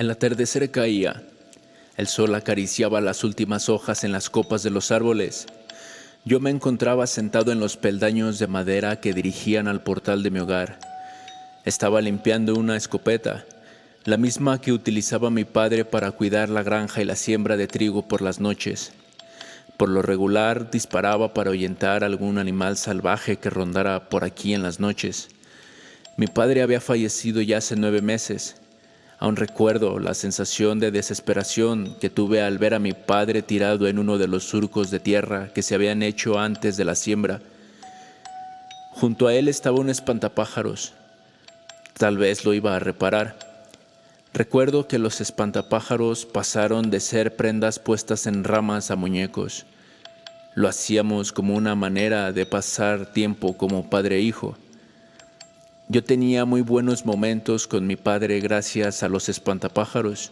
El atardecer caía. El sol acariciaba las últimas hojas en las copas de los árboles. Yo me encontraba sentado en los peldaños de madera que dirigían al portal de mi hogar. Estaba limpiando una escopeta, la misma que utilizaba mi padre para cuidar la granja y la siembra de trigo por las noches. Por lo regular disparaba para ahuyentar algún animal salvaje que rondara por aquí en las noches. Mi padre había fallecido ya hace 9 meses. Aún recuerdo la sensación de desesperación que tuve al ver a mi padre tirado en uno de los surcos de tierra que se habían hecho antes de la siembra. Junto a él estaba un espantapájaros. Tal vez lo iba a reparar. Recuerdo que los espantapájaros pasaron de ser prendas puestas en ramas a muñecos. Lo hacíamos como una manera de pasar tiempo como padre e hijo. Yo tenía muy buenos momentos con mi padre gracias a los espantapájaros.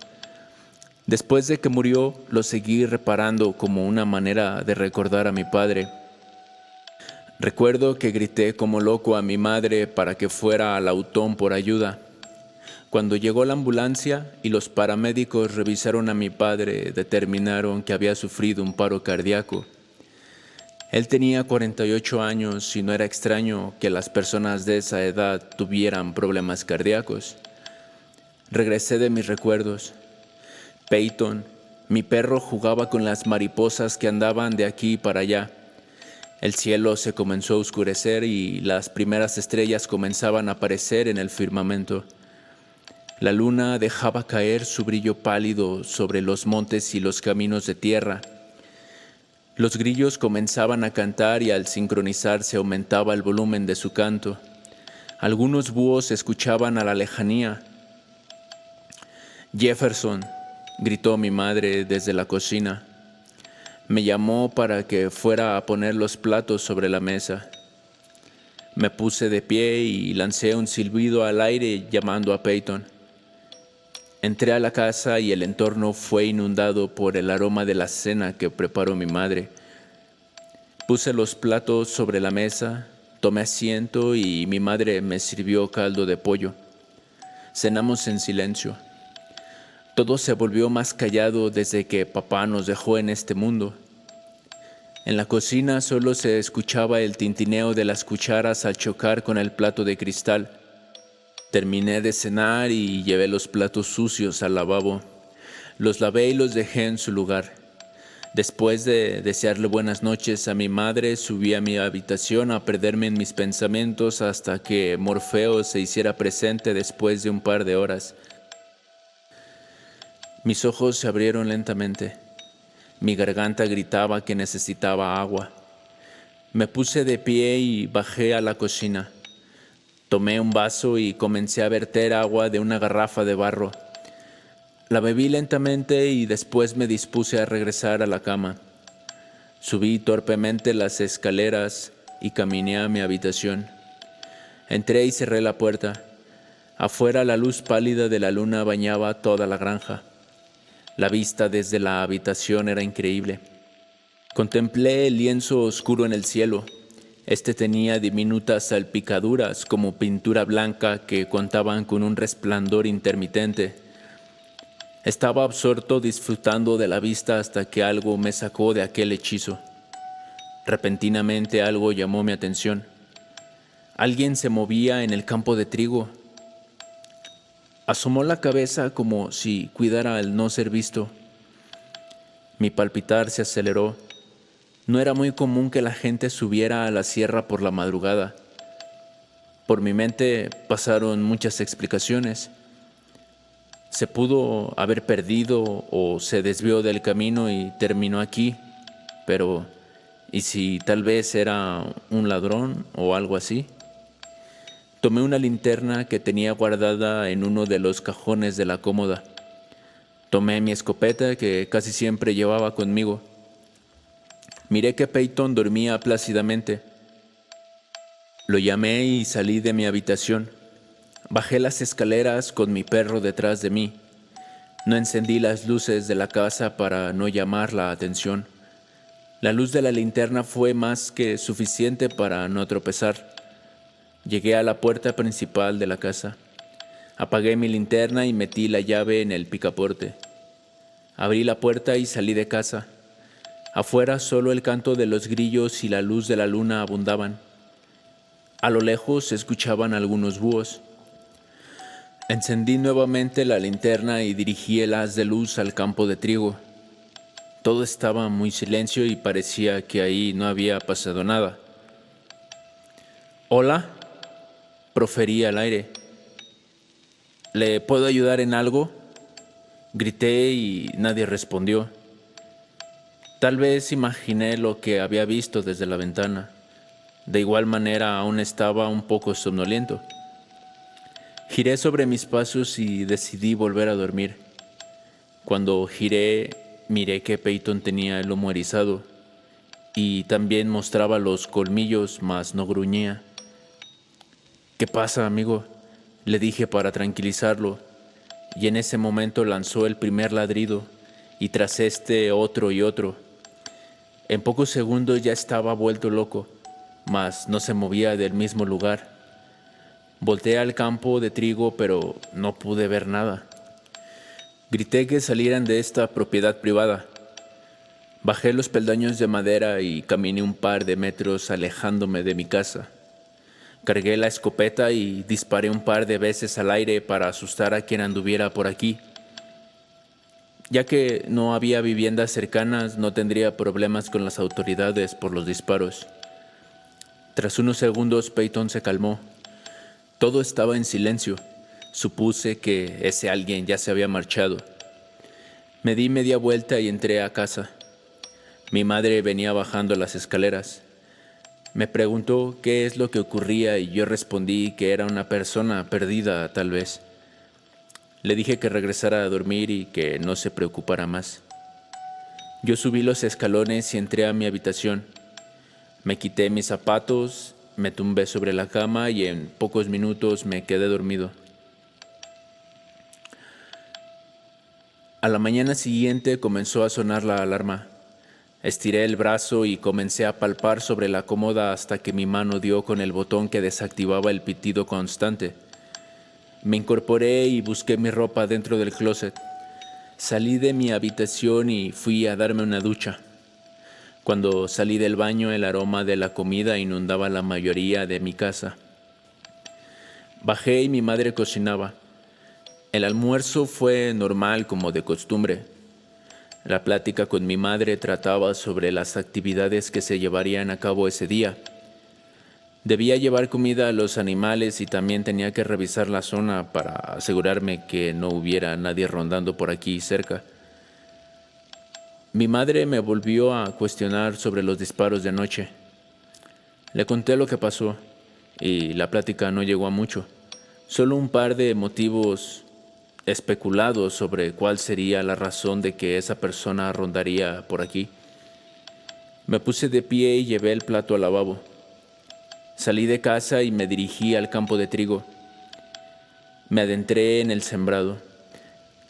Después de que murió, lo seguí reparando como una manera de recordar a mi padre. Recuerdo que grité como loco a mi madre para que fuera al autón por ayuda. Cuando llegó la ambulancia y los paramédicos revisaron a mi padre, determinaron que había sufrido un paro cardíaco. Él tenía 48 años y no era extraño que las personas de esa edad tuvieran problemas cardíacos. Regresé de mis recuerdos. Peyton, mi perro, jugaba con las mariposas que andaban de aquí para allá. El cielo se comenzó a oscurecer y las primeras estrellas comenzaban a aparecer en el firmamento. La luna dejaba caer su brillo pálido sobre los montes y los caminos de tierra. Los grillos comenzaban a cantar y al sincronizarse aumentaba el volumen de su canto. Algunos búhos se escuchaban a la lejanía. «Jefferson», gritó mi madre desde la cocina. Me llamó para que fuera a poner los platos sobre la mesa. Me puse de pie y lancé un silbido al aire llamando a Peyton. Entré a la casa y el entorno fue inundado por el aroma de la cena que preparó mi madre. Puse los platos sobre la mesa, tomé asiento y mi madre me sirvió caldo de pollo. Cenamos en silencio. Todo se volvió más callado desde que papá nos dejó en este mundo. En la cocina solo se escuchaba el tintineo de las cucharas al chocar con el plato de cristal. Terminé de cenar y llevé los platos sucios al lavabo. Los lavé y los dejé en su lugar. Después de desearle buenas noches a mi madre, subí a mi habitación a perderme en mis pensamientos hasta que Morfeo se hiciera presente después de un par de horas. Mis ojos se abrieron lentamente. Mi garganta gritaba que necesitaba agua. Me puse de pie y bajé a la cocina. Tomé un vaso y comencé a verter agua de una garrafa de barro. La bebí lentamente y después me dispuse a regresar a la cama. Subí torpemente las escaleras y caminé a mi habitación. Entré y cerré la puerta. Afuera la luz pálida de la luna bañaba toda la granja. La vista desde la habitación era increíble. Contemplé el lienzo oscuro en el cielo. Este tenía diminutas salpicaduras como pintura blanca que contaban con un resplandor intermitente. Estaba absorto disfrutando de la vista hasta que algo me sacó de aquel hechizo. Repentinamente algo llamó mi atención. Alguien se movía en el campo de trigo. Asomó la cabeza como si cuidara el no ser visto. Mi palpitar se aceleró. No era muy común que la gente subiera a la sierra por la madrugada. Por mi mente pasaron muchas explicaciones. Se pudo haber perdido o se desvió del camino y terminó aquí, pero ¿y si tal vez era un ladrón o algo así? Tomé una linterna que tenía guardada en uno de los cajones de la cómoda. Tomé mi escopeta que casi siempre llevaba conmigo. Miré que Peyton dormía plácidamente. Lo llamé y salí de mi habitación. Bajé las escaleras con mi perro detrás de mí. No encendí las luces de la casa para no llamar la atención. La luz de la linterna fue más que suficiente para no tropezar. Llegué a la puerta principal de la casa. Apagué mi linterna y metí la llave en el picaporte. Abrí la puerta y salí de casa. Afuera solo el canto de los grillos y la luz de la luna abundaban. A lo lejos se escuchaban algunos búhos. Encendí nuevamente la linterna y dirigí el haz de luz al campo de trigo. Todo estaba muy silencio y parecía que ahí no había pasado nada. «Hola», proferí al aire. «¿Le puedo ayudar en algo?», grité y nadie respondió. Tal vez imaginé lo que había visto desde la ventana. De igual manera aún estaba un poco somnoliento. Giré sobre mis pasos y decidí volver a dormir. Cuando giré, miré que Peyton tenía el lomo erizado y también mostraba los colmillos, mas no gruñía. «¿Qué pasa, amigo?», le dije para tranquilizarlo, y en ese momento lanzó el primer ladrido, y tras este otro y otro. En pocos segundos ya estaba vuelto loco, mas no se movía del mismo lugar. Volteé al campo de trigo, pero no pude ver nada. Grité que salieran de esta propiedad privada. Bajé los peldaños de madera y caminé un par de metros alejándome de mi casa. Cargué la escopeta y disparé un par de veces al aire para asustar a quien anduviera por aquí. Ya que no había viviendas cercanas, no tendría problemas con las autoridades por los disparos. Tras unos segundos, Peyton se calmó. Todo estaba en silencio. Supuse que ese alguien ya se había marchado. Me di media vuelta y entré a casa. Mi madre venía bajando las escaleras. Me preguntó qué es lo que ocurría y yo respondí que era una persona perdida, tal vez. Le dije que regresara a dormir y que no se preocupara más. Yo subí los escalones y entré a mi habitación. Me quité mis zapatos, me tumbé sobre la cama y en pocos minutos me quedé dormido. A la mañana siguiente comenzó a sonar la alarma. Estiré el brazo y comencé a palpar sobre la cómoda hasta que mi mano dio con el botón que desactivaba el pitido constante. Me incorporé y busqué mi ropa dentro del closet. Salí de mi habitación y fui a darme una ducha. Cuando salí del baño, el aroma de la comida inundaba la mayoría de mi casa. Bajé y mi madre cocinaba. El almuerzo fue normal como de costumbre. La plática con mi madre trataba sobre las actividades que se llevarían a cabo ese día. Debía llevar comida a los animales y también tenía que revisar la zona para asegurarme que no hubiera nadie rondando por aquí cerca. Mi madre me volvió a cuestionar sobre los disparos de anoche. Le conté lo que pasó y la plática no llegó a mucho. Solo un par de motivos especulados sobre cuál sería la razón de que esa persona rondaría por aquí. Me puse de pie y llevé el plato al lavabo. Salí de casa y me dirigí al campo de trigo. Me adentré en el sembrado.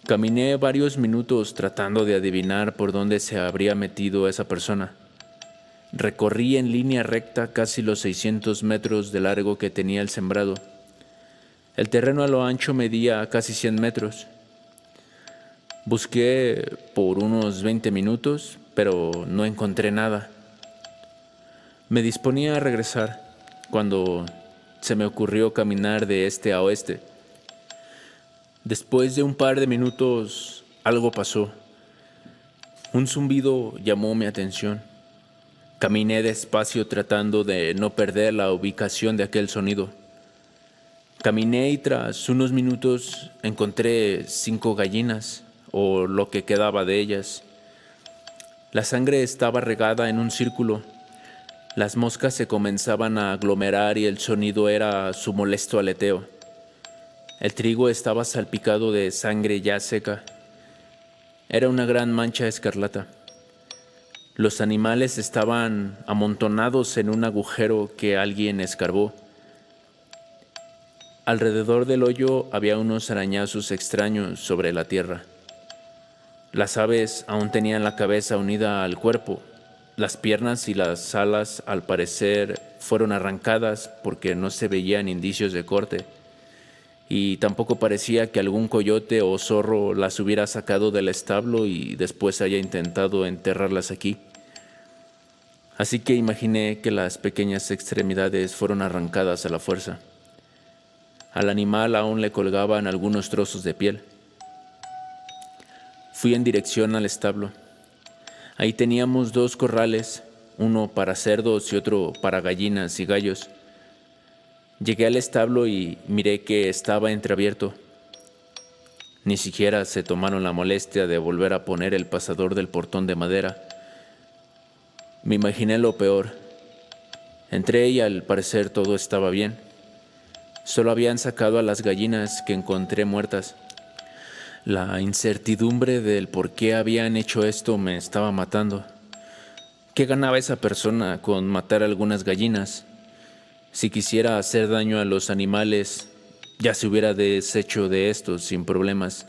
Caminé varios minutos tratando de adivinar por dónde se habría metido esa persona. Recorrí en línea recta casi los 600 metros de largo que tenía el sembrado. El terreno a lo ancho medía casi 100 metros. Busqué por unos 20 minutos, pero no encontré nada. Me disponía a regresar cuando se me ocurrió caminar de este a oeste. Después de un par de minutos, algo pasó. Un zumbido llamó mi atención. Caminé despacio tratando de no perder la ubicación de aquel sonido. Caminé y tras unos minutos encontré 5 gallinas, o lo que quedaba de ellas. La sangre estaba regada en un círculo. Las moscas se comenzaban a aglomerar y el sonido era su molesto aleteo. El trigo estaba salpicado de sangre ya seca. Era una gran mancha escarlata. Los animales estaban amontonados en un agujero que alguien escarbó. Alrededor del hoyo había unos arañazos extraños sobre la tierra. Las aves aún tenían la cabeza unida al cuerpo. Las piernas y las alas, al parecer, fueron arrancadas porque no se veían indicios de corte. y tampoco parecía que algún coyote o zorro las hubiera sacado del establo y después haya intentado enterrarlas aquí. Así que imaginé que las pequeñas extremidades fueron arrancadas a la fuerza. Al animal aún le colgaban algunos trozos de piel. Fui en dirección al establo. Ahí teníamos 2 corrales, uno para cerdos y otro para gallinas y gallos. Llegué al establo y miré que estaba entreabierto. Ni siquiera se tomaron la molestia de volver a poner el pasador del portón de madera. Me imaginé lo peor. Entré y al parecer todo estaba bien. Solo habían sacado a las gallinas que encontré muertas. La incertidumbre del por qué habían hecho esto me estaba matando. ¿Qué ganaba esa persona con matar algunas gallinas? Si quisiera hacer daño a los animales, ya se hubiera deshecho de estos sin problemas.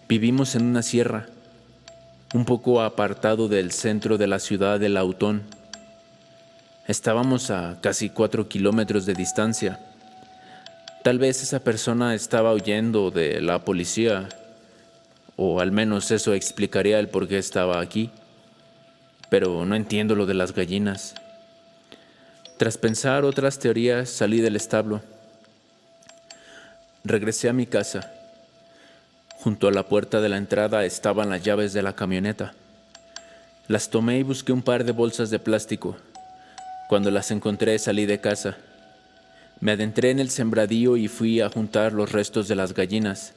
Vivimos en una sierra, un poco apartado del centro de la ciudad de Lautón. Estábamos a casi 4 kilómetros de distancia. Tal vez esa persona estaba huyendo de la policía, o al menos eso explicaría el por qué estaba aquí. Pero no entiendo lo de las gallinas. Tras pensar otras teorías, salí del establo. Regresé a mi casa. Junto a la puerta de la entrada estaban las llaves de la camioneta. Las tomé y busqué un par de bolsas de plástico. Cuando las encontré, salí de casa. Me adentré en el sembradío y fui a juntar los restos de las gallinas.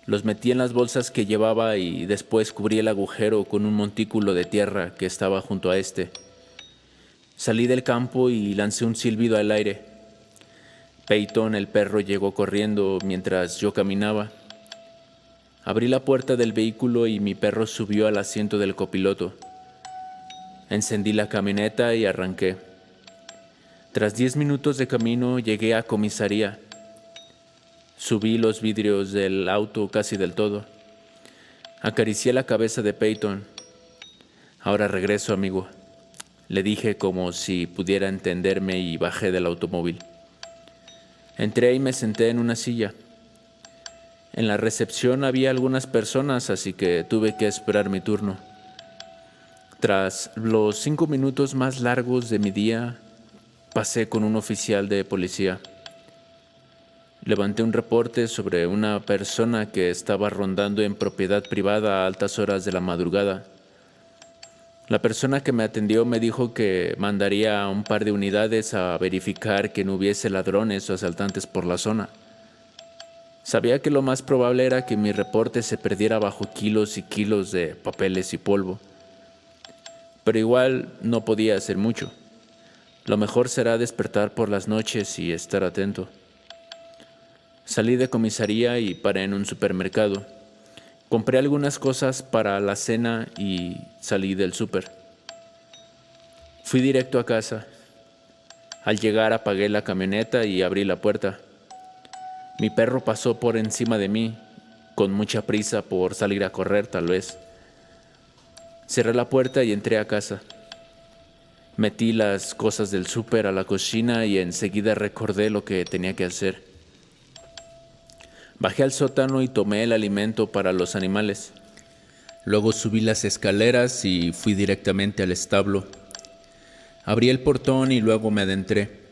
Los metí en las bolsas que llevaba y después cubrí el agujero con un montículo de tierra que estaba junto a este. Salí del campo y lancé un silbido al aire. Peyton, el perro, llegó corriendo mientras yo caminaba. Abrí la puerta del vehículo y mi perro subió al asiento del copiloto. Encendí la camioneta y arranqué. Tras 10 minutos de camino llegué a comisaría. Subí los vidrios del auto casi del todo. Acaricié la cabeza de Peyton. Ahora regreso, amigo, le dije como si pudiera entenderme y bajé del automóvil. Entré y me senté en una silla. En la recepción había algunas personas, así que tuve que esperar mi turno. Tras los 5 minutos más largos de mi día, pasé con un oficial de policía. Levanté un reporte sobre una persona que estaba rondando en propiedad privada a altas horas de la madrugada. La persona que me atendió me dijo que mandaría a un par de unidades a verificar que no hubiese ladrones o asaltantes por la zona. Sabía que lo más probable era que mi reporte se perdiera bajo kilos y kilos de papeles y polvo. Pero igual no podía hacer mucho. Lo mejor será despertar por las noches y estar atento. Salí de comisaría y paré en un supermercado. Compré algunas cosas para la cena y salí del súper. Fui directo a casa. Al llegar apagué la camioneta y abrí la puerta. Mi perro pasó por encima de mí, con mucha prisa por salir a correr tal vez. Cerré la puerta y entré a casa. Metí las cosas del súper a la cocina y enseguida recordé lo que tenía que hacer. Bajé al sótano y tomé el alimento para los animales. Luego subí las escaleras y fui directamente al establo. Abrí el portón y luego me adentré.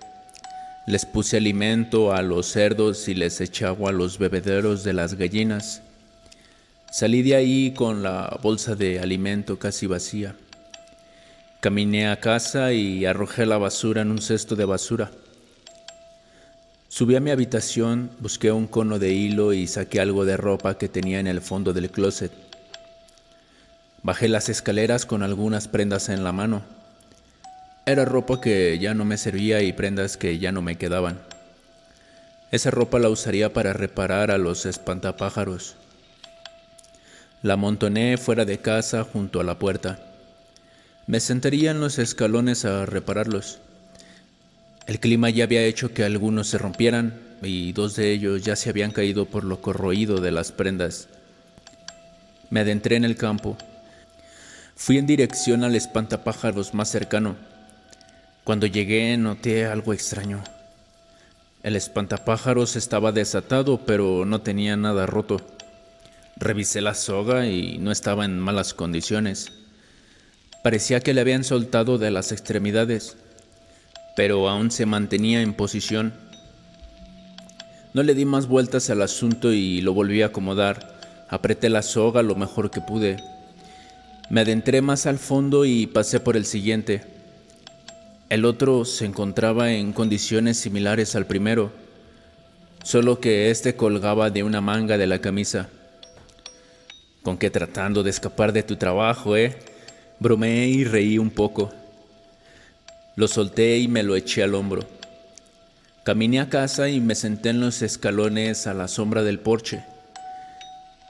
Les puse alimento a los cerdos y les eché agua a los bebederos de las gallinas. Salí de ahí con la bolsa de alimento casi vacía. Caminé a casa y arrojé la basura en un cesto de basura. Subí a mi habitación, busqué un cono de hilo y saqué algo de ropa que tenía en el fondo del closet. Bajé las escaleras con algunas prendas en la mano. Era ropa que ya no me servía y prendas que ya no me quedaban. Esa ropa la usaría para reparar a los espantapájaros. La amontoné fuera de casa junto a la puerta. Me sentaría en los escalones a repararlos. El clima ya había hecho que algunos se rompieran y 2 de ellos ya se habían caído por lo corroído de las prendas. Me adentré en el campo. Fui en dirección al espantapájaros más cercano. Cuando llegué noté algo extraño. El espantapájaros estaba desatado, pero no tenía nada roto. Revisé la soga y no estaba en malas condiciones. Parecía que le habían soltado de las extremidades, pero aún se mantenía en posición. No le di más vueltas al asunto y lo volví a acomodar. Apreté la soga lo mejor que pude. Me adentré más al fondo y pasé por el siguiente. El otro se encontraba en condiciones similares al primero, solo que este colgaba de una manga de la camisa. ¿Con qué tratando de escapar de tu trabajo, eh? Bromeé y reí un poco. Lo solté y me lo eché al hombro. Caminé a casa y me senté en los escalones a la sombra del porche.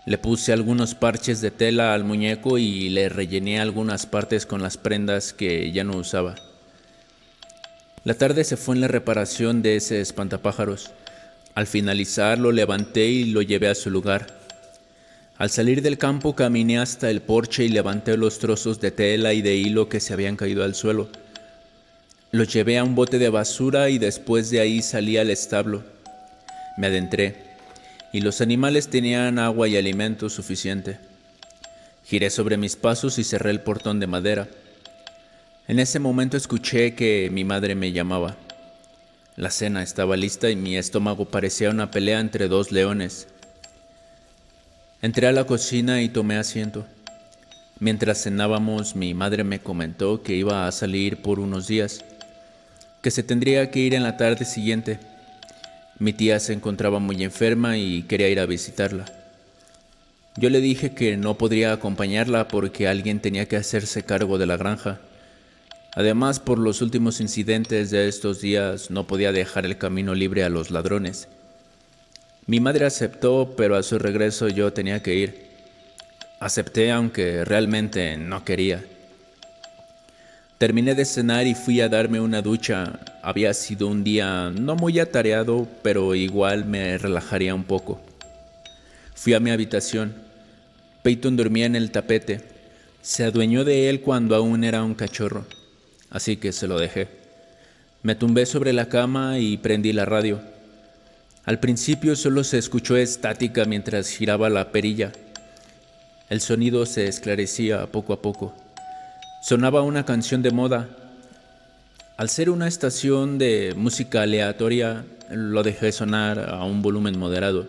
Le puse algunos parches de tela al muñeco y le rellené algunas partes con las prendas que ya no usaba. La tarde se fue en la reparación de ese espantapájaros. Al finalizar lo levanté y lo llevé a su lugar. Al salir del campo caminé hasta el porche y levanté los trozos de tela y de hilo que se habían caído al suelo. Los llevé a un bote de basura y después de ahí salí al establo. Me adentré y los animales tenían agua y alimento suficiente. Giré sobre mis pasos y cerré el portón de madera. En ese momento escuché que mi madre me llamaba. La cena estaba lista y mi estómago parecía una pelea entre dos leones. Entré a la cocina y tomé asiento. Mientras cenábamos, mi madre me comentó que iba a salir por unos días, que se tendría que ir en la tarde siguiente. Mi tía se encontraba muy enferma y quería ir a visitarla. Yo le dije que no podría acompañarla porque alguien tenía que hacerse cargo de la granja. Además, por los últimos incidentes de estos días, no podía dejar el camino libre a los ladrones. Mi madre aceptó, pero a su regreso yo tenía que ir. Acepté aunque realmente no quería. Terminé de cenar y fui a darme una ducha. Había sido un día no muy atareado, pero igual me relajaría un poco. Fui a mi habitación. Peyton dormía en el tapete. Se adueñó de él cuando aún era un cachorro, así que se lo dejé. Me tumbé sobre la cama y prendí la radio. Al principio solo se escuchó estática mientras giraba la perilla. El sonido se esclarecía poco a poco. Sonaba una canción de moda. Al ser una estación de música aleatoria, lo dejé sonar a un volumen moderado.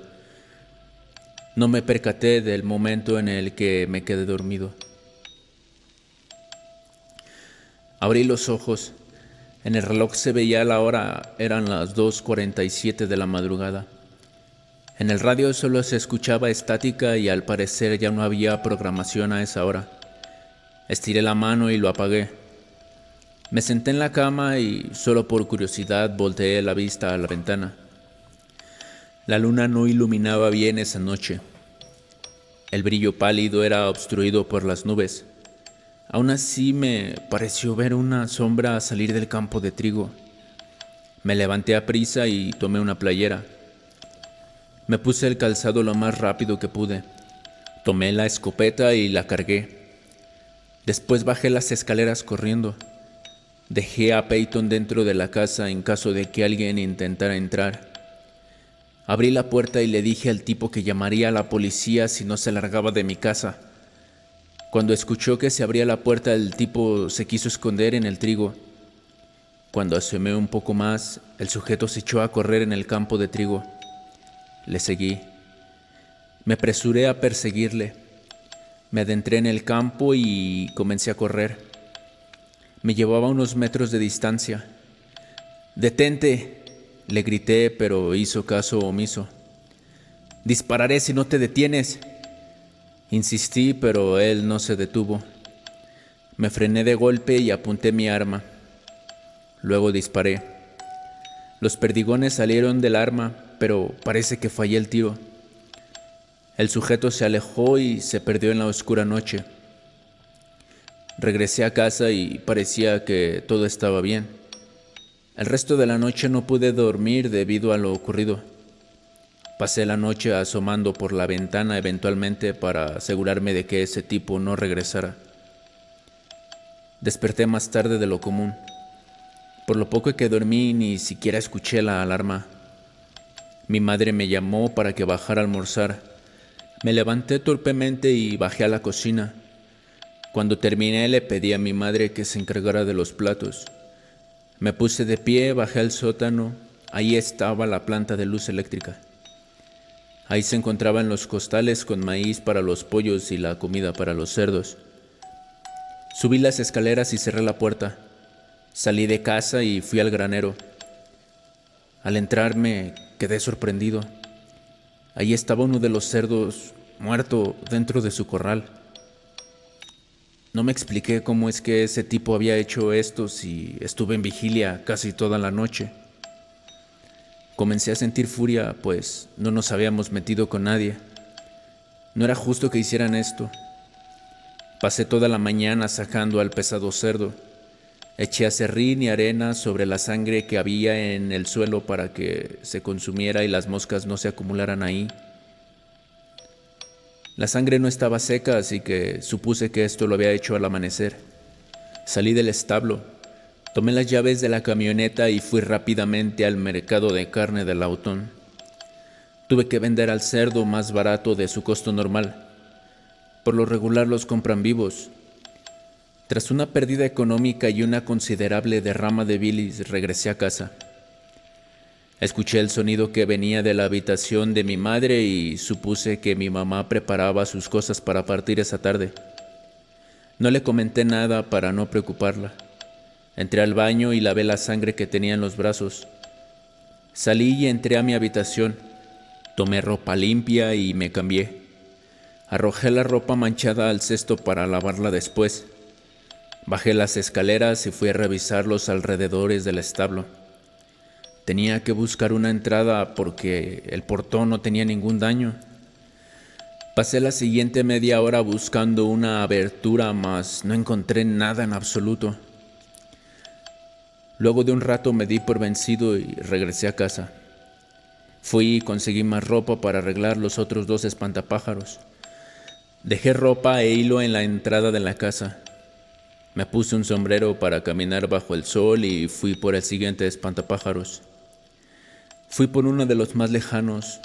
No me percaté del momento en el que me quedé dormido. Abrí los ojos. En el reloj se veía la hora, eran las 2:47 de la madrugada. En el radio solo se escuchaba estática y al parecer ya no había programación a esa hora. Estiré la mano y lo apagué. Me senté en la cama y solo por curiosidad volteé la vista a la ventana. La luna no iluminaba bien esa noche. El brillo pálido era obstruido por las nubes. Aún así me pareció ver una sombra salir del campo de trigo. Me levanté a prisa y tomé una playera. Me puse el calzado lo más rápido que pude. Tomé la escopeta y la cargué. Después bajé las escaleras corriendo. Dejé a Peyton dentro de la casa en caso de que alguien intentara entrar. Abrí la puerta y le dije al tipo que llamaría a la policía si no se largaba de mi casa. Cuando escuchó que se abría la puerta, el tipo se quiso esconder en el trigo. Cuando asomé un poco más, el sujeto se echó a correr en el campo de trigo. Le seguí. Me apresuré a perseguirle. Me adentré en el campo y comencé a correr. Me llevaba a unos metros de distancia. «¡Detente!», le grité, pero hizo caso omiso. «¡Dispararé si no te detienes!», insistí, pero él no se detuvo. Me frené de golpe y apunté mi arma. Luego disparé. Los perdigones salieron del arma, pero parece que fallé el tiro. El sujeto se alejó y se perdió en la oscura noche. Regresé a casa y parecía que todo estaba bien. El resto de la noche no pude dormir debido a lo ocurrido. Pasé la noche asomando por la ventana eventualmente para asegurarme de que ese tipo no regresara. Desperté más tarde de lo común. Por lo poco que dormí, ni siquiera escuché la alarma. Mi madre me llamó para que bajara a almorzar. Me levanté torpemente y bajé a la cocina. Cuando terminé le pedí a mi madre que se encargara de los platos. Me puse de pie, bajé al sótano. Ahí estaba la planta de luz eléctrica. Ahí se encontraban los costales con maíz para los pollos y la comida para los cerdos. Subí las escaleras y cerré la puerta. Salí de casa y fui al granero. Al entrar me quedé sorprendido. Ahí estaba uno de los cerdos muerto dentro de su corral. No me expliqué cómo es que ese tipo había hecho esto si estuve en vigilia casi toda la noche. Comencé a sentir furia, pues no nos habíamos metido con nadie. No era justo que hicieran esto. Pasé toda la mañana sacando al pesado cerdo. Eché aserrín y arena sobre la sangre que había en el suelo para que se consumiera y las moscas no se acumularan ahí. La sangre no estaba seca, así que supuse que esto lo había hecho al amanecer. Salí del establo, tomé las llaves de la camioneta y fui rápidamente al mercado de carne del Autón. Tuve que vender al cerdo más barato de su costo normal. Por lo regular los compran vivos. Tras una pérdida económica y una considerable derrama de bilis, regresé a casa. Escuché el sonido que venía de la habitación de mi madre y supuse que mi mamá preparaba sus cosas para partir esa tarde. No le comenté nada para no preocuparla. Entré al baño y lavé la sangre que tenía en los brazos. Salí y entré a mi habitación. Tomé ropa limpia y me cambié. Arrojé la ropa manchada al cesto para lavarla después. Bajé las escaleras y fui a revisar los alrededores del establo. Tenía que buscar una entrada porque el portón no tenía ningún daño. Pasé la siguiente media hora buscando una abertura, mas no encontré nada en absoluto. Luego de un rato me di por vencido y regresé a casa. Fui y conseguí más ropa para arreglar los otros 2 espantapájaros. Dejé ropa e hilo en la entrada de la casa. Me puse un sombrero para caminar bajo el sol y fui por el siguiente espantapájaros. Fui por uno de los más lejanos.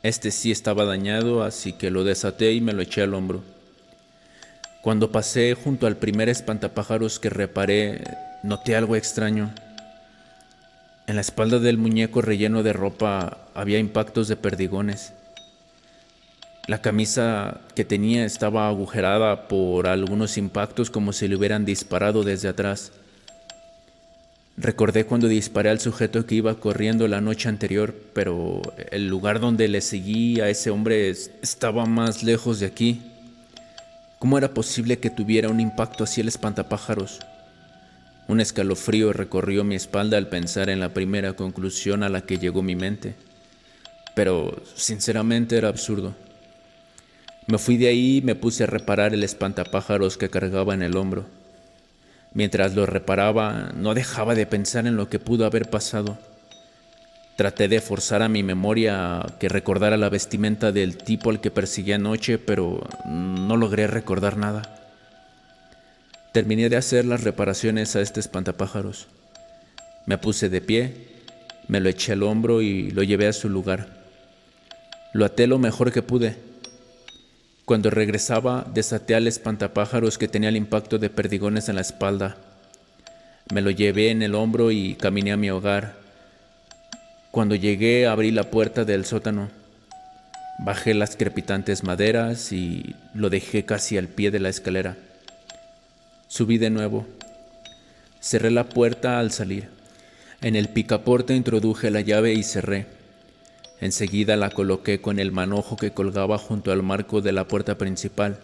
Este sí estaba dañado, así que lo desaté y me lo eché al hombro. Cuando pasé junto al primer espantapájaros que reparé, noté algo extraño. En la espalda del muñeco relleno de ropa había impactos de perdigones. La camisa que tenía estaba agujerada por algunos impactos como si le hubieran disparado desde atrás. Recordé cuando disparé al sujeto que iba corriendo la noche anterior, pero el lugar donde le seguí a ese hombre estaba más lejos de aquí. ¿Cómo era posible que tuviera un impacto así el espantapájaros? Un escalofrío recorrió mi espalda al pensar en la primera conclusión a la que llegó mi mente. Pero sinceramente era absurdo. Me fui de ahí y me puse a reparar el espantapájaros que cargaba en el hombro. Mientras lo reparaba, no dejaba de pensar en lo que pudo haber pasado. Traté de forzar a mi memoria a que recordara la vestimenta del tipo al que perseguí anoche, pero no logré recordar nada. Terminé de hacer las reparaciones a este espantapájaros. Me puse de pie, me lo eché al hombro y lo llevé a su lugar. Lo até lo mejor que pude. Cuando regresaba, desaté al espantapájaros que tenía el impacto de perdigones en la espalda. Me lo llevé en el hombro y caminé a mi hogar. Cuando llegué, abrí la puerta del sótano. Bajé las crepitantes maderas y lo dejé casi al pie de la escalera. Subí de nuevo. Cerré la puerta al salir. En el picaporte introduje la llave y cerré. Enseguida la coloqué con el manojo que colgaba junto al marco de la puerta principal.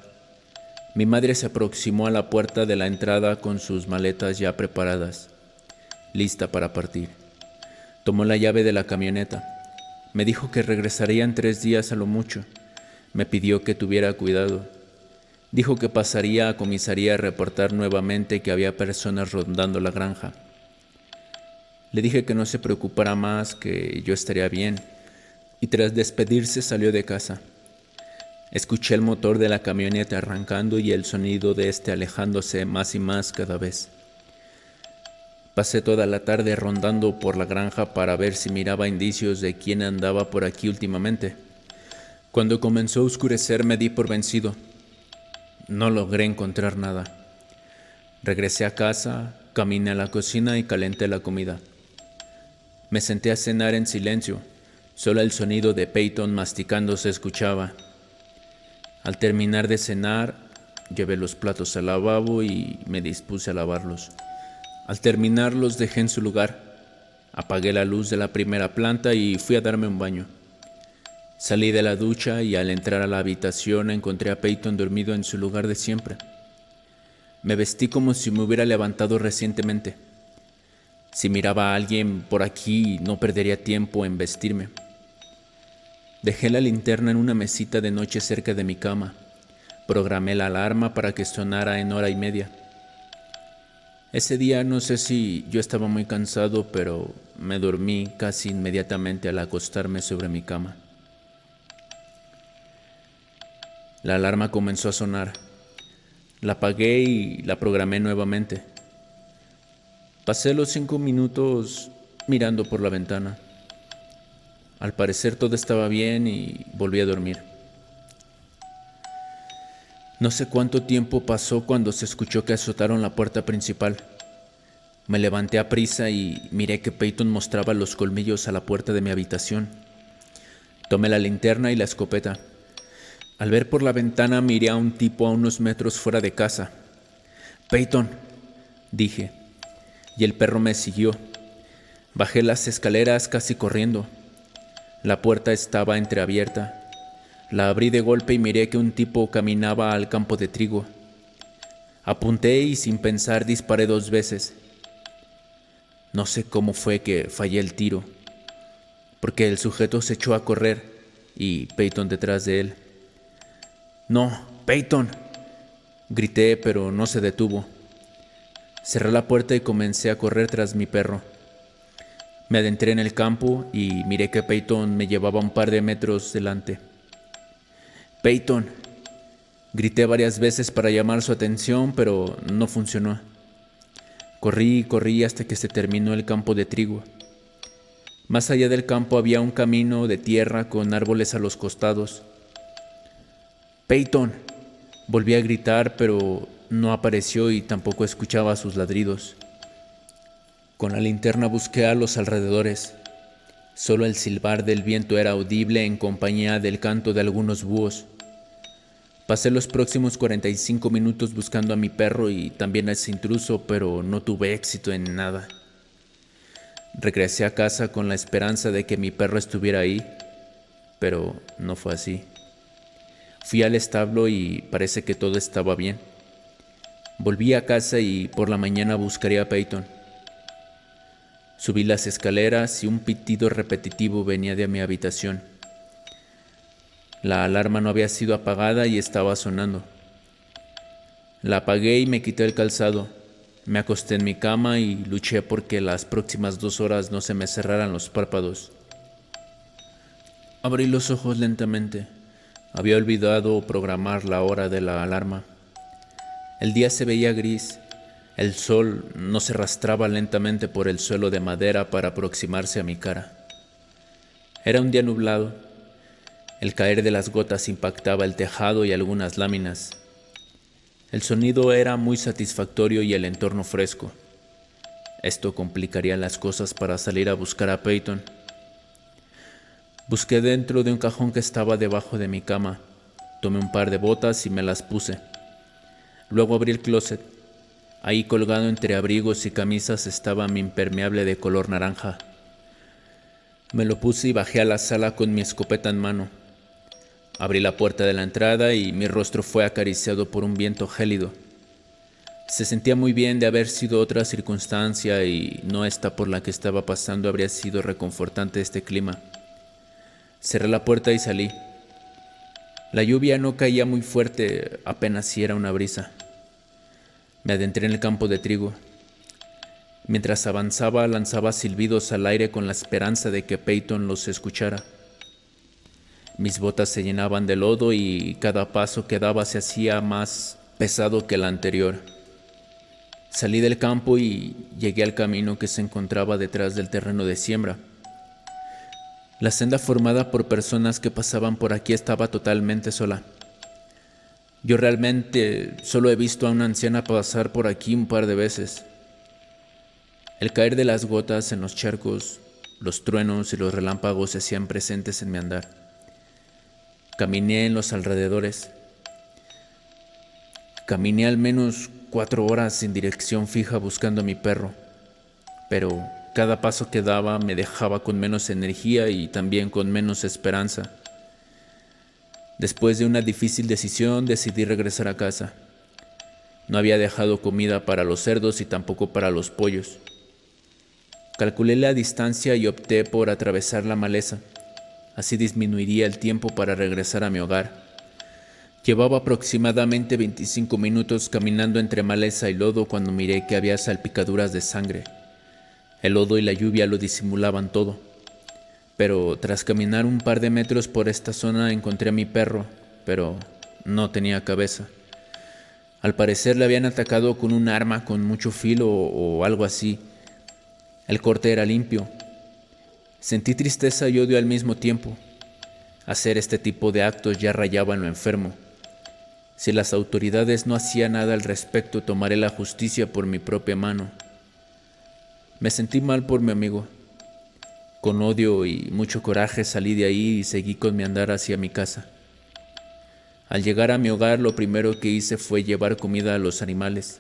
Mi madre se aproximó a la puerta de la entrada con sus maletas ya preparadas, lista para partir. Tomó la llave de la camioneta. Me dijo que regresaría en 3 días a lo mucho. Me pidió que tuviera cuidado. Dijo que pasaría a comisaría a reportar nuevamente que había personas rondando la granja. Le dije que no se preocupara más, que yo estaría bien. Y tras despedirse salió de casa. Escuché el motor de la camioneta arrancando y el sonido de este alejándose más y más cada vez. Pasé toda la tarde rondando por la granja para ver si miraba indicios de quién andaba por aquí últimamente. Cuando comenzó a oscurecer me di por vencido. No logré encontrar nada. Regresé a casa, caminé a la cocina y calenté la comida. Me senté a cenar en silencio. Solo el sonido de Peyton masticando se escuchaba. Al terminar de cenar, llevé los platos al lavabo y me dispuse a lavarlos. Al terminar los dejé en su lugar. Apagué la luz de la primera planta y fui a darme un baño. Salí de la ducha y al entrar a la habitación encontré a Peyton dormido en su lugar de siempre. Me vestí como si me hubiera levantado recientemente. Si miraba a alguien por aquí, no perdería tiempo en vestirme. Dejé la linterna en una mesita de noche cerca de mi cama. Programé la alarma para que sonara en 1:30. Ese día no sé si yo estaba muy cansado, pero me dormí casi inmediatamente al acostarme sobre mi cama. La alarma comenzó a sonar. La apagué y la programé nuevamente. Pasé los 5 minutos mirando por la ventana. Al parecer todo estaba bien y volví a dormir. No sé cuánto tiempo pasó cuando se escuchó que azotaron la puerta principal. Me levanté a prisa y miré que Peyton mostraba los colmillos a la puerta de mi habitación. Tomé la linterna y la escopeta. Al ver por la ventana miré a un tipo a unos metros fuera de casa. «Peyton», dije, y el perro me siguió. Bajé las escaleras casi corriendo. La puerta estaba entreabierta. La abrí de golpe y miré que un tipo caminaba al campo de trigo. Apunté y sin pensar disparé 2 veces. No sé cómo fue que fallé el tiro, porque el sujeto se echó a correr y Peyton detrás de él. «¡No, Peyton!», grité, pero no se detuvo. Cerré la puerta y comencé a correr tras mi perro. Me adentré en el campo y miré que Peyton me llevaba un par de metros delante. «¡Peyton!», grité varias veces para llamar su atención, pero no funcionó. Corrí y corrí hasta que se terminó el campo de trigo. Más allá del campo había un camino de tierra con árboles a los costados. «¡Peyton!», volví a gritar, pero no apareció y tampoco escuchaba sus ladridos. Con la linterna busqué a los alrededores. Solo el silbar del viento era audible en compañía del canto de algunos búhos. Pasé los próximos 45 minutos buscando a mi perro y también a ese intruso, pero no tuve éxito en nada. Regresé a casa con la esperanza de que mi perro estuviera ahí, pero no fue así. Fui al establo y parece que todo estaba bien. Volví a casa y por la mañana buscaré a Peyton. Subí las escaleras y un pitido repetitivo venía de mi habitación. La alarma no había sido apagada y estaba sonando. La apagué y me quité el calzado. Me acosté en mi cama y luché porque las próximas 2 horas no se me cerraran los párpados. Abrí los ojos lentamente. Había olvidado programar la hora de la alarma. El día se veía gris. El sol no se arrastraba lentamente por el suelo de madera para aproximarse a mi cara. Era un día nublado. El caer de las gotas impactaba el tejado y algunas láminas. El sonido era muy satisfactorio y el entorno fresco. Esto complicaría las cosas para salir a buscar a Peyton. Busqué dentro de un cajón que estaba debajo de mi cama. Tomé un par de botas y me las puse. Luego abrí el closet. Ahí colgado entre abrigos y camisas estaba mi impermeable de color naranja. Me lo puse y bajé a la sala con mi escopeta en mano. Abrí la puerta de la entrada y mi rostro fue acariciado por un viento gélido. Se sentía muy bien de haber sido otra circunstancia y no esta por la que estaba pasando habría sido reconfortante este clima. Cerré la puerta y salí. La lluvia no caía muy fuerte, apenas si era una brisa. Me adentré en el campo de trigo. Mientras avanzaba, lanzaba silbidos al aire con la esperanza de que Peyton los escuchara. Mis botas se llenaban de lodo y cada paso que daba se hacía más pesado que el anterior. Salí del campo y llegué al camino que se encontraba detrás del terreno de siembra. La senda formada por personas que pasaban por aquí estaba totalmente sola. Yo realmente solo he visto a una anciana pasar por aquí un par de veces. El caer de las gotas en los charcos, los truenos y los relámpagos se hacían presentes en mi andar. Caminé en los alrededores. Caminé al menos 4 horas sin dirección fija buscando a mi perro, pero cada paso que daba me dejaba con menos energía y también con menos esperanza. Después de una difícil decisión decidí regresar a casa. No había dejado comida para los cerdos y tampoco para los pollos. Calculé la distancia y opté por atravesar la maleza. Así disminuiría el tiempo para regresar a mi hogar. Llevaba aproximadamente 25 minutos caminando entre maleza y lodo cuando miré que había salpicaduras de sangre. El lodo y la lluvia lo disimulaban todo. Pero tras caminar un par de metros por esta zona encontré a mi perro, pero no tenía cabeza. Al parecer le habían atacado con un arma con mucho filo o algo así. El corte era limpio. Sentí tristeza y odio al mismo tiempo. Hacer este tipo de actos ya rayaba en lo enfermo. Si las autoridades no hacían nada al respecto, tomaré la justicia por mi propia mano. Me sentí mal por mi amigo. Con odio y mucho coraje salí de ahí y seguí con mi andar hacia mi casa. Al llegar a mi hogar, lo primero que hice fue llevar comida a los animales.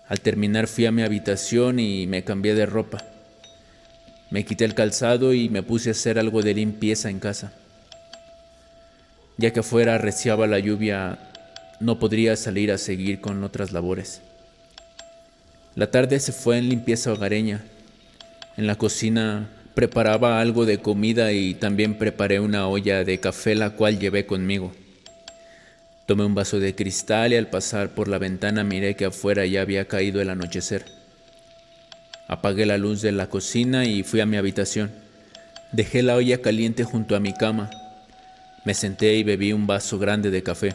Al terminar fui a mi habitación y me cambié de ropa. Me quité el calzado y me puse a hacer algo de limpieza en casa. Ya que afuera arreciaba la lluvia, no podría salir a seguir con otras labores. La tarde se fue en limpieza hogareña. En la cocina preparaba algo de comida y también preparé una olla de café, la cual llevé conmigo. Tomé un vaso de cristal y al pasar por la ventana miré que afuera ya había caído el anochecer. Apagué la luz de la cocina y fui a mi habitación. Dejé la olla caliente junto a mi cama. Me senté y bebí un vaso grande de café.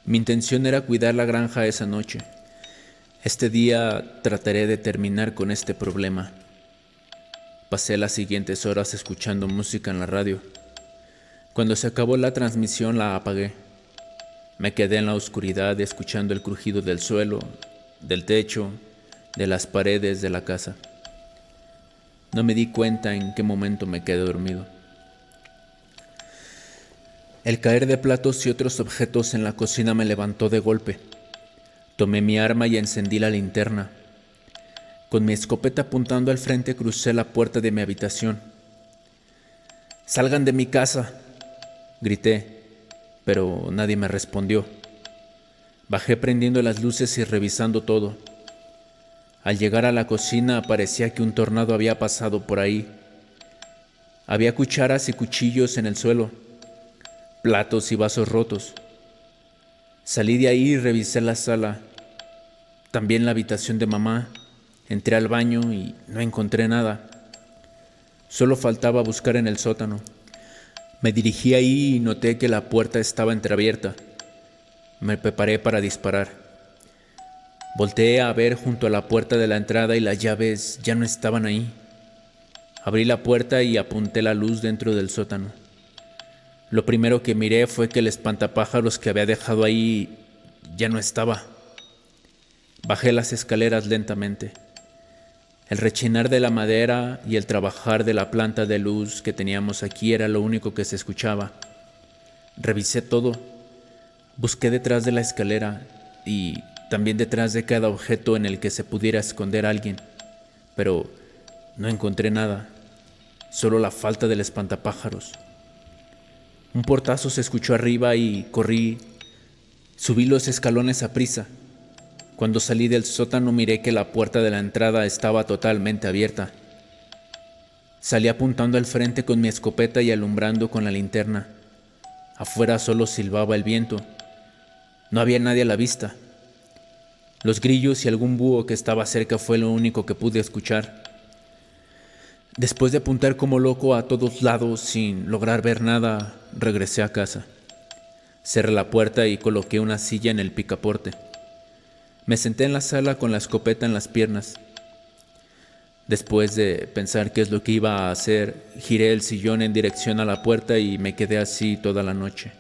Mi intención era cuidar la granja esa noche. Este día trataré de terminar con este problema. Pasé las siguientes horas escuchando música en la radio. Cuando se acabó la transmisión la apagué. Me quedé en la oscuridad escuchando el crujido del suelo, del techo, de las paredes de la casa. No me di cuenta en qué momento me quedé dormido. El caer de platos y otros objetos en la cocina me levantó de golpe. Tomé mi arma y encendí la linterna. Con mi escopeta apuntando al frente crucé la puerta de mi habitación. «¡Salgan de mi casa!», grité, pero nadie me respondió. Bajé prendiendo las luces y revisando todo. Al llegar a la cocina parecía que un tornado había pasado por ahí. Había cucharas y cuchillos en el suelo, platos y vasos rotos. Salí de ahí y revisé la sala, también la habitación de mamá. Entré al baño y no encontré nada. Solo faltaba buscar en el sótano. Me dirigí ahí y noté que la puerta estaba entreabierta. Me preparé para disparar. Volteé a ver junto a la puerta de la entrada y las llaves ya no estaban ahí. Abrí la puerta y apunté la luz dentro del sótano. Lo primero que miré fue que el espantapájaros que había dejado ahí ya no estaba. Bajé las escaleras lentamente. El rechinar de la madera y el trabajar de la planta de luz que teníamos aquí era lo único que se escuchaba. Revisé todo. Busqué detrás de la escalera y también detrás de cada objeto en el que se pudiera esconder alguien, pero no encontré nada, solo la falta del espantapájaros. Un portazo se escuchó arriba y corrí. Subí los escalones a prisa. Cuando salí del sótano miré que la puerta de la entrada estaba totalmente abierta. Salí apuntando al frente con mi escopeta y alumbrando con la linterna. Afuera solo silbaba el viento. No había nadie a la vista. Los grillos y algún búho que estaba cerca fue lo único que pude escuchar. Después de apuntar como loco a todos lados sin lograr ver nada, regresé a casa. Cerré la puerta y coloqué una silla en el picaporte. Me senté en la sala con la escopeta en las piernas. Después de pensar qué es lo que iba a hacer, giré el sillón en dirección a la puerta y me quedé así toda la noche.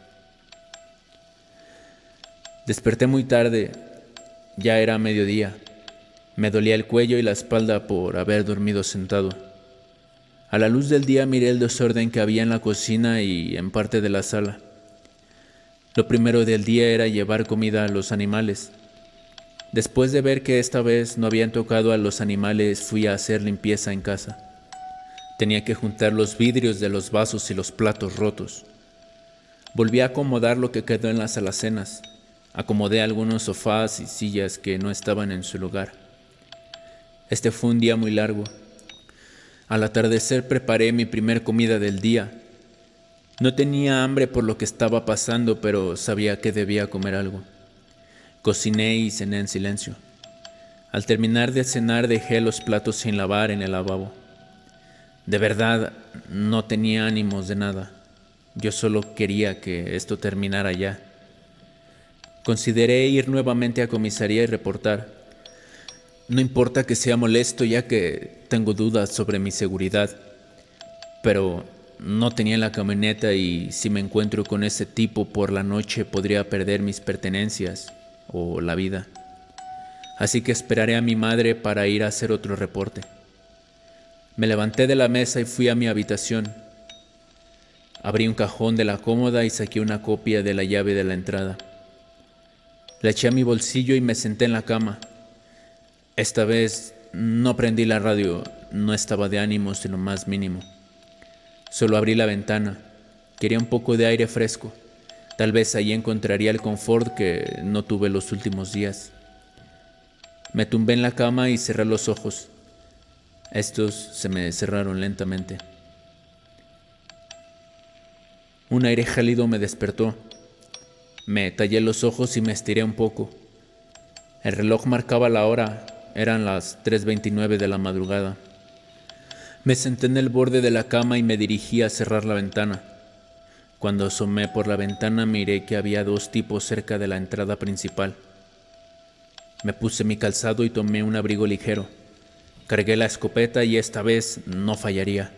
Desperté muy tarde, ya era mediodía. Me dolía el cuello y la espalda por haber dormido sentado. A la luz del día miré el desorden que había en la cocina y en parte de la sala. Lo primero del día era llevar comida a los animales. Después de ver que esta vez no habían tocado a los animales, fui a hacer limpieza en casa. Tenía que juntar los vidrios de los vasos y los platos rotos. Volví a acomodar lo que quedó en las alacenas. Acomodé algunos sofás y sillas que no estaban en su lugar. Este fue un día muy largo. Al atardecer preparé mi primer comida del día. No tenía hambre por lo que estaba pasando, pero sabía que debía comer algo. Cociné y cené en silencio. Al terminar de cenar dejé los platos sin lavar en el lavabo. De verdad, no tenía ánimos de nada. Yo solo quería que esto terminara ya. Consideré ir nuevamente a comisaría y reportar. No importa que sea molesto, ya que tengo dudas sobre mi seguridad, pero no tenía la camioneta y si me encuentro con ese tipo por la noche podría perder mis pertenencias o la vida. Así que esperaré a mi madre para ir a hacer otro reporte. Me levanté de la mesa y fui a mi habitación. Abrí un cajón de la cómoda y saqué una copia de la llave de la entrada. La eché a mi bolsillo y me senté en la cama. Esta vez no prendí la radio, no estaba de ánimos en lo más mínimo. Solo abrí la ventana. Quería un poco de aire fresco. Tal vez allí encontraría el confort que no tuve los últimos días. Me tumbé en la cama y cerré los ojos. Estos se me cerraron lentamente. Un aire gélido me despertó. Me tallé los ojos y me estiré un poco. El reloj marcaba la hora, eran las 3:29 de la madrugada. Me senté en el borde de la cama y me dirigí a cerrar la ventana. Cuando asomé por la ventana miré que había dos tipos cerca de la entrada principal. Me puse mi calzado y tomé un abrigo ligero. Cargué la escopeta y esta vez no fallaría.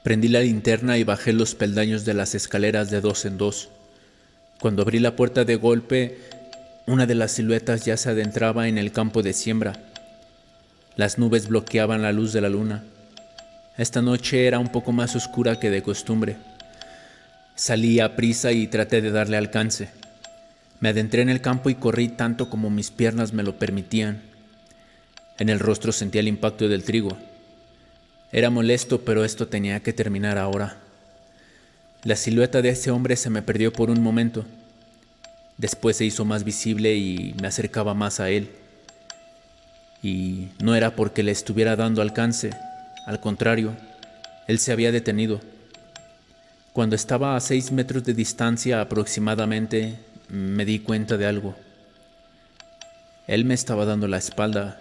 Prendí la linterna y bajé los peldaños de las escaleras de 2 en 2. Cuando abrí la puerta de golpe, una de las siluetas ya se adentraba en el campo de siembra. Las nubes bloqueaban la luz de la luna. Esta noche era un poco más oscura que de costumbre. Salí a prisa y traté de darle alcance. Me adentré en el campo y corrí tanto como mis piernas me lo permitían. En el rostro sentía el impacto del trigo. Era molesto, pero esto tenía que terminar ahora. La silueta de ese hombre se me perdió por un momento. Después se hizo más visible y me acercaba más a él. Y no era porque le estuviera dando alcance, al contrario, él se había detenido. Cuando estaba a 6 metros de distancia aproximadamente, me di cuenta de algo. Él me estaba dando la espalda,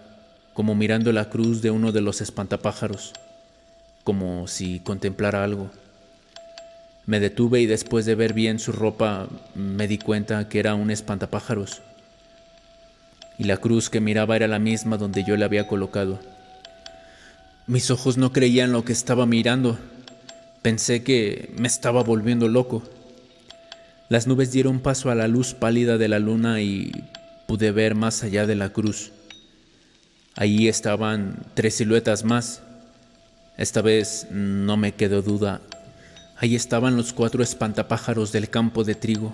como mirando la cruz de uno de los espantapájaros, como si contemplara algo. Me detuve y después de ver bien su ropa, me di cuenta que era un espantapájaros. Y la cruz que miraba era la misma donde yo la había colocado. Mis ojos no creían lo que estaba mirando. Pensé que me estaba volviendo loco. Las nubes dieron paso a la luz pálida de la luna y pude ver más allá de la cruz. Allí estaban 3 siluetas más. Esta vez no me quedó duda. Ahí estaban los 4 espantapájaros del campo de trigo.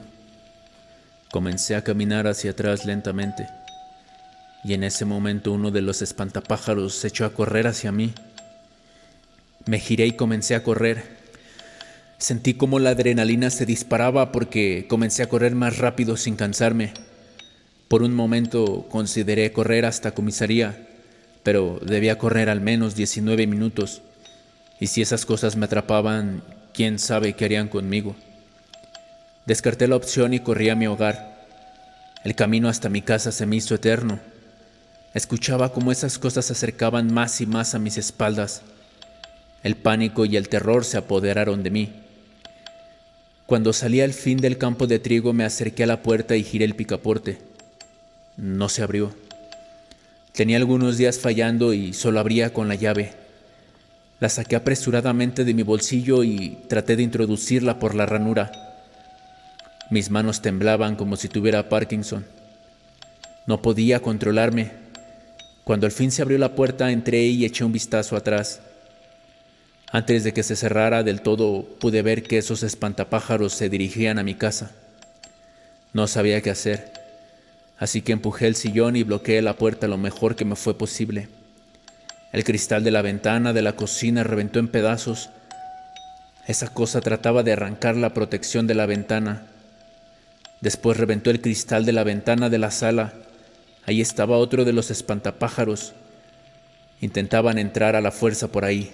Comencé a caminar hacia atrás lentamente. Y en ese momento uno de los espantapájaros se echó a correr hacia mí. Me giré y comencé a correr. Sentí como la adrenalina se disparaba porque comencé a correr más rápido sin cansarme. Por un momento consideré correr hasta comisaría, pero debía correr al menos 19 minutos. Y si esas cosas me atrapaban, quién sabe qué harían conmigo. Descarté la opción y corrí a mi hogar. El camino hasta mi casa se me hizo eterno. Escuchaba cómo esas cosas se acercaban más y más a mis espaldas. El pánico y el terror se apoderaron de mí. Cuando salí al fin del campo de trigo me acerqué a la puerta y giré el picaporte. No se abrió. Tenía algunos días fallando y solo abría con la llave. La saqué apresuradamente de mi bolsillo y traté de introducirla por la ranura. Mis manos temblaban como si tuviera Parkinson. No podía controlarme. Cuando al fin se abrió la puerta, entré y eché un vistazo atrás. Antes de que se cerrara del todo, pude ver que esos espantapájaros se dirigían a mi casa. No sabía qué hacer, así que empujé el sillón y bloqueé la puerta lo mejor que me fue posible. El cristal de la ventana de la cocina reventó en pedazos. Esa cosa trataba de arrancar la protección de la ventana. Después reventó el cristal de la ventana de la sala. Ahí estaba otro de los espantapájaros. Intentaban entrar a la fuerza por ahí.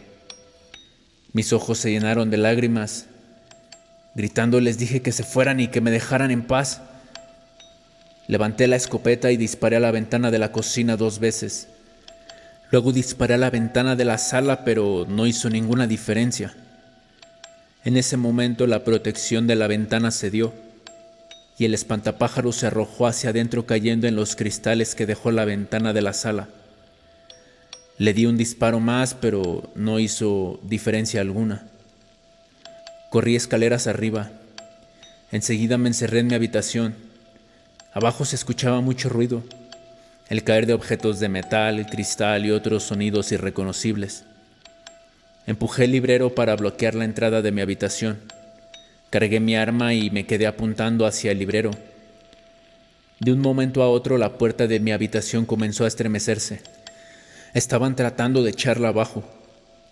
Mis ojos se llenaron de lágrimas. Gritando les dije que se fueran y que me dejaran en paz. Levanté la escopeta y disparé a la ventana de la cocina 2 veces. Luego disparé a la ventana de la sala, pero no hizo ninguna diferencia. En ese momento la protección de la ventana cedió y el espantapájaro se arrojó hacia adentro cayendo en los cristales que dejó la ventana de la sala. Le di un disparo más, pero no hizo diferencia alguna. Corrí escaleras arriba. Enseguida me encerré en mi habitación. Abajo se escuchaba mucho ruido, el caer de objetos de metal, el cristal y otros sonidos irreconocibles. Empujé el librero para bloquear la entrada de mi habitación. Cargué mi arma y me quedé apuntando hacia el librero. De un momento a otro la puerta de mi habitación comenzó a estremecerse. Estaban tratando de echarla abajo.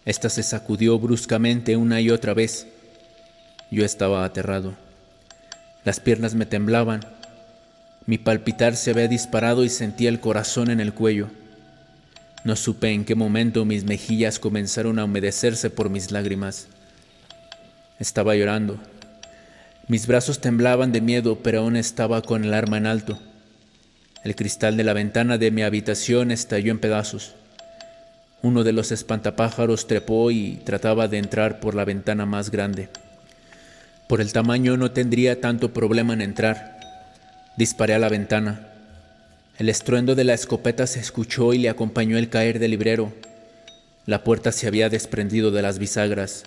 Esta se sacudió bruscamente una y otra vez. Yo estaba aterrado. Las piernas me temblaban. Mi palpitar se había disparado y sentía el corazón en el cuello. No supe en qué momento mis mejillas comenzaron a humedecerse por mis lágrimas. Estaba llorando. Mis brazos temblaban de miedo, pero aún estaba con el arma en alto. El cristal de la ventana de mi habitación estalló en pedazos. Uno de los espantapájaros trepó y trataba de entrar por la ventana más grande. Por el tamaño no tendría tanto problema en entrar. Disparé a la ventana. El estruendo de la escopeta se escuchó y le acompañó el caer del librero. La puerta se había desprendido de las bisagras.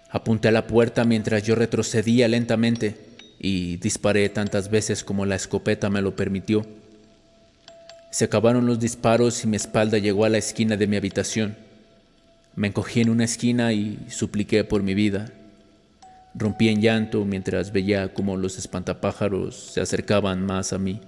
Apunté a la puerta mientras yo retrocedía lentamente y disparé tantas veces como la escopeta me lo permitió. Se acabaron los disparos y mi espalda llegó a la esquina de mi habitación. Me encogí en una esquina y supliqué por mi vida. Rompí en llanto mientras veía cómo los espantapájaros se acercaban más a mí.